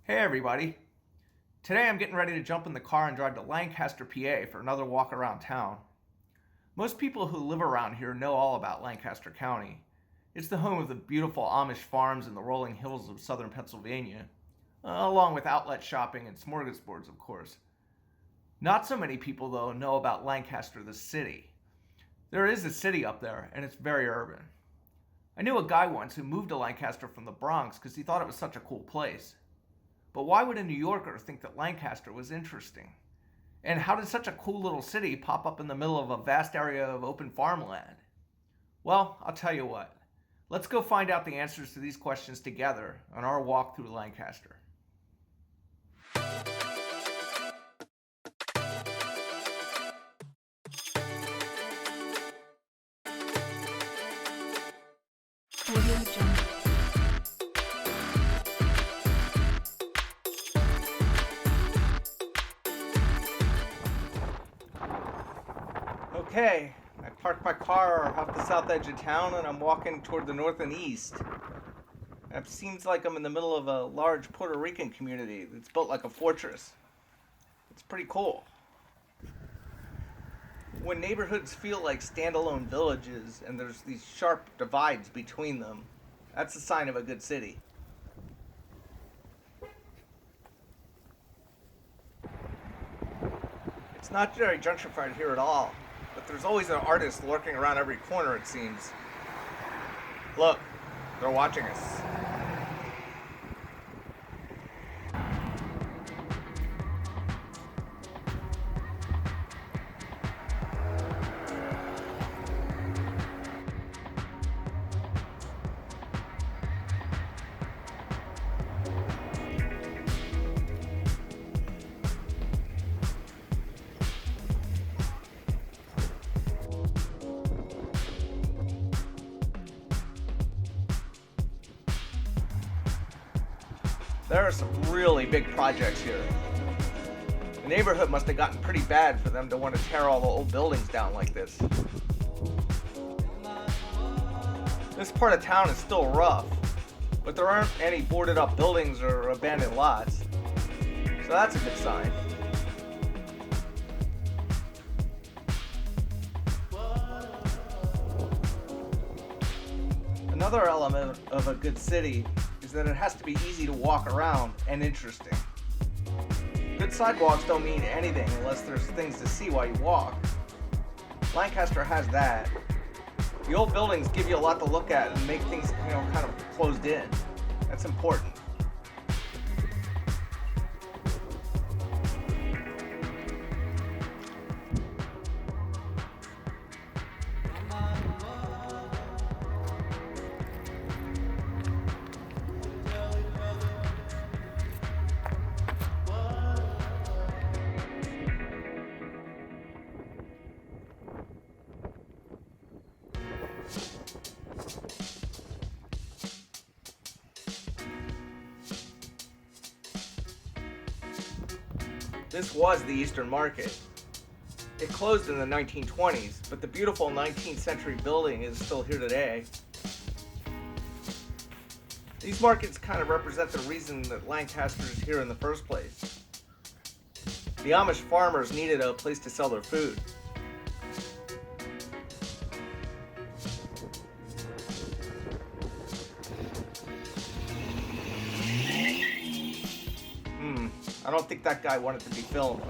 Hey everybody. Today I'm getting ready to jump in the car and drive to Lancaster, PA for another walk around town. Most people who live around here know all about Lancaster County. It's the home of the beautiful Amish farms in the rolling hills of southern Pennsylvania, along with outlet shopping and smorgasbords, of course. Not so many people, though, know about Lancaster, the city. There is a city up there, and it's very urban. I knew a guy once who moved to Lancaster from the Bronx because he thought it was such a cool place. But why would a New Yorker think that Lancaster was interesting? And how did such a cool little city pop up in the middle of a vast area of open farmland? Well, I'll tell you what. Let's go find out the answers to these questions together on our walk through Lancaster. Okay, I parked my car off the south edge of town and I'm walking toward the north and east. It seems like I'm in the middle of a large Puerto Rican community that's built like a fortress. It's pretty cool. When neighborhoods feel like standalone villages and there's these sharp divides between them, that's a sign of a good city. It's not very gentrified here at all, but there's always an artist lurking around every corner, it seems. Look, they're watching us. There are some really big projects here. The neighborhood must have gotten pretty bad for them to want to tear all the old buildings down like this. This part of town is still rough, but there aren't any boarded up buildings or abandoned lots. So that's a good sign. Another element of a good city is that it has to be easy to walk around and interesting. Good sidewalks don't mean anything unless there's things to see while you walk. Lancaster has that. The old buildings give you a lot to look at and make things, kind of closed in. That's important. This was the Eastern Market. It closed in the 1920s, but the beautiful 19th century building is still here today. These markets kind of represent the reason that Lancaster is here in the first place. The Amish farmers needed a place to sell their food. I don't think that guy wanted to be filmed.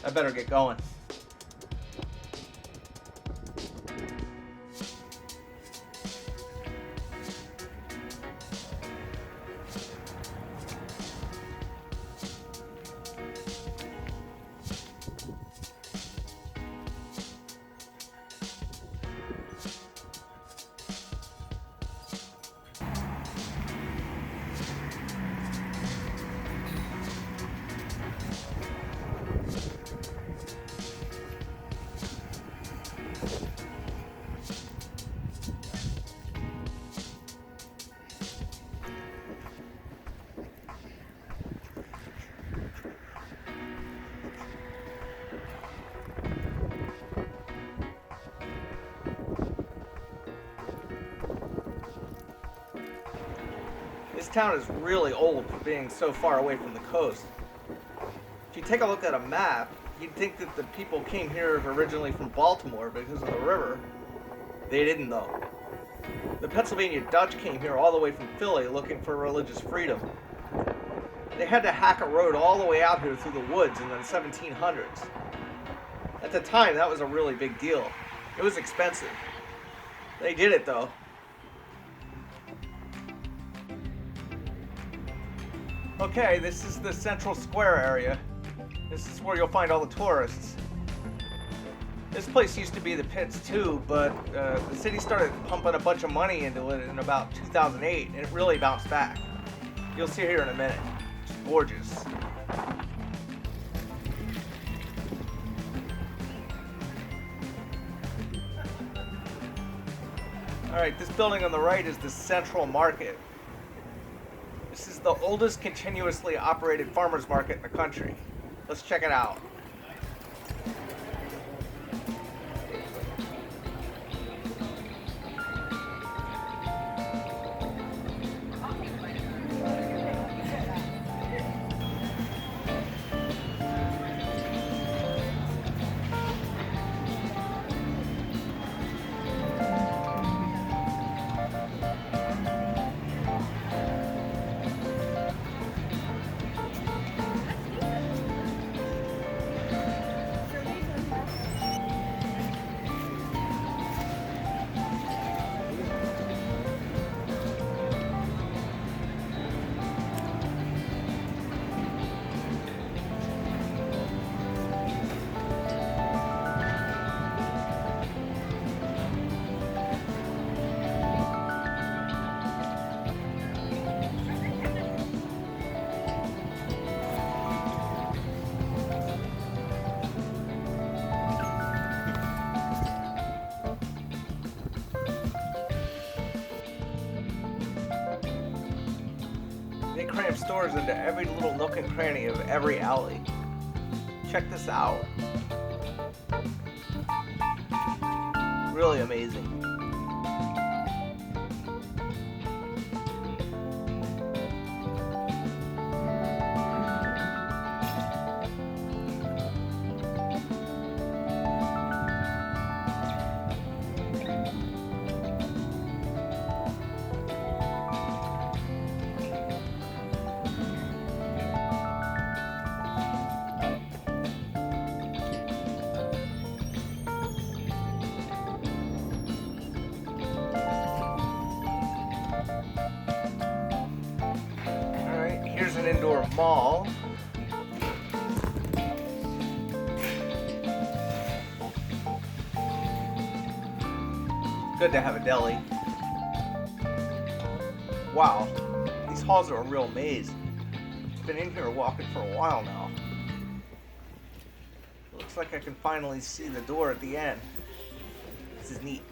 I better get going. town is really old for being so far away from the coast. If you take a look at a map, you'd think that the people came here originally from Baltimore because of the river. They didn't, though. The Pennsylvania Dutch came here all the way from Philly looking for religious freedom. They had to hack a road all the way out here through the woods in the 1700s. At the time, that was a really big deal. It was expensive. They did it, though. Okay, this is the Central Square area. This is where you'll find all the tourists. This place used to be the pits too, but the city started pumping a bunch of money into it in about 2008, and it really bounced back. You'll see here in a minute. It's gorgeous. Alright, this building on the right is the Central Market. This is the oldest continuously operated farmers market in the country. Let's check it out. They cram stores into every little nook and cranny of every alley. Check this out. Really amazing. Here's an indoor mall. Good to have a deli. Wow, these halls are a real maze. I've been in here walking for a while now. Looks like I can finally see the door at the end. This is neat.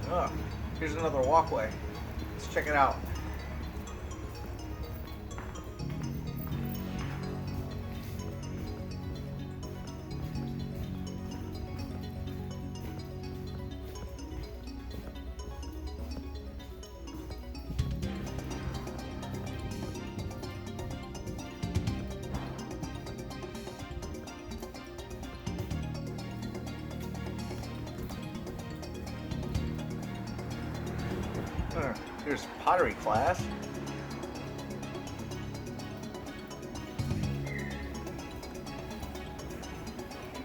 Oh, here's another walkway. Let's check it out. Here's pottery class.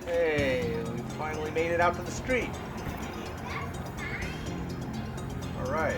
Hey, we finally made it out to the street. All right.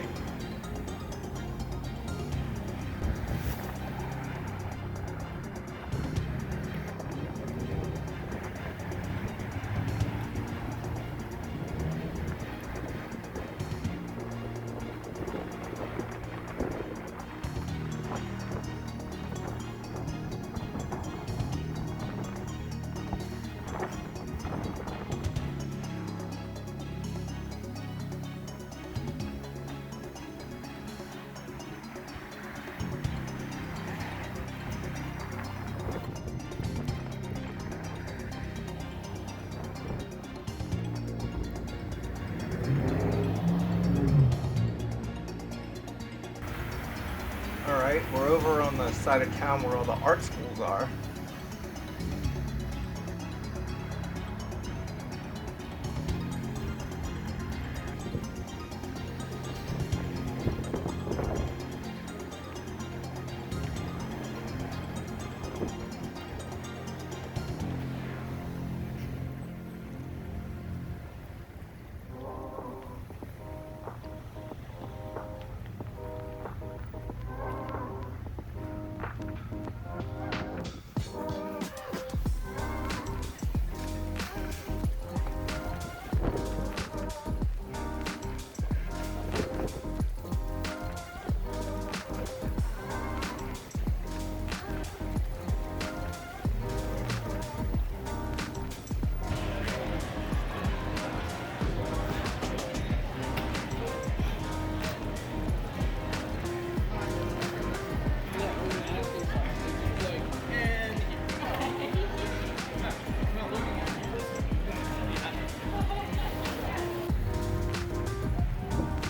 Alright, we're over on the side of town where all the art schools are.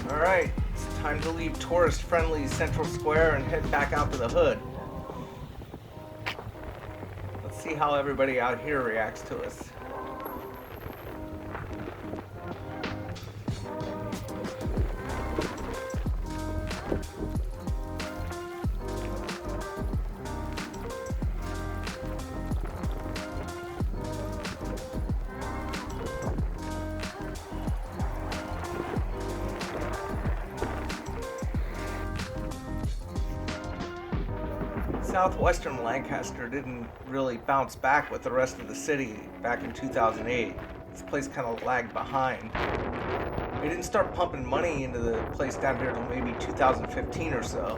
Alright, it's time to leave tourist-friendly Central Square and head back out to the hood. Let's see how everybody out here reacts to us. Southwestern Lancaster didn't really bounce back with the rest of the city back in 2008. This place kind of lagged behind. They didn't start pumping money into the place down here until maybe 2015 or so.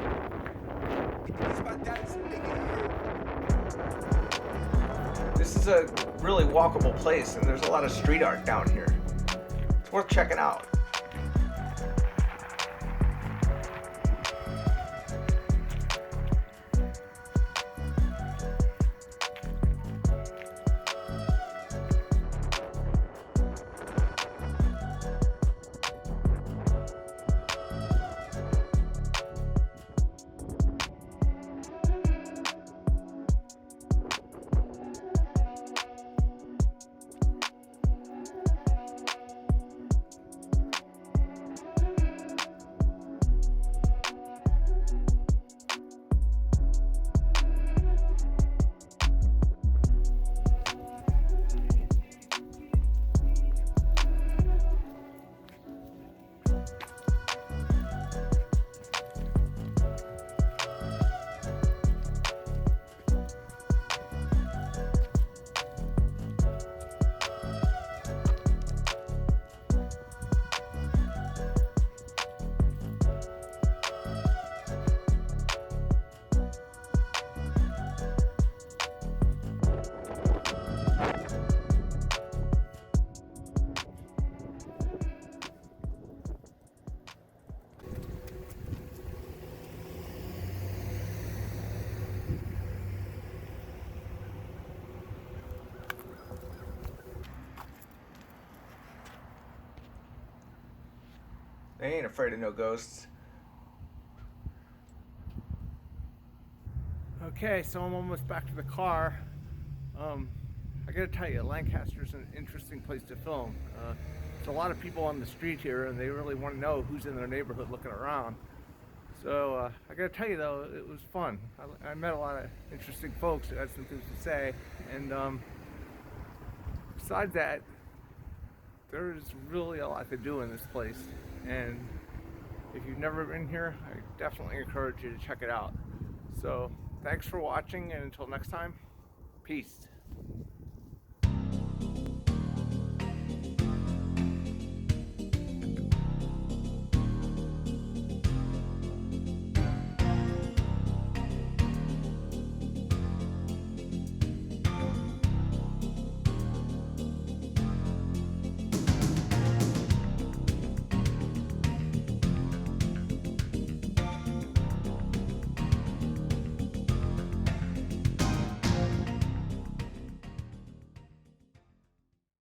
This is a really walkable place, and there's a lot of street art down here. It's worth checking out. They ain't afraid of no ghosts. Okay, so I'm almost back to the car. I gotta tell you, Lancaster's an interesting place to film. There's a lot of people on the street here, and they really want to know who's in their neighborhood looking around. So I gotta tell you though, it was fun. I met a lot of interesting folks who had some things to say, and besides that, there's really a lot to do in this place. And if you've never been here, I definitely encourage you to check it out. So thanks for watching, and until next time, peace.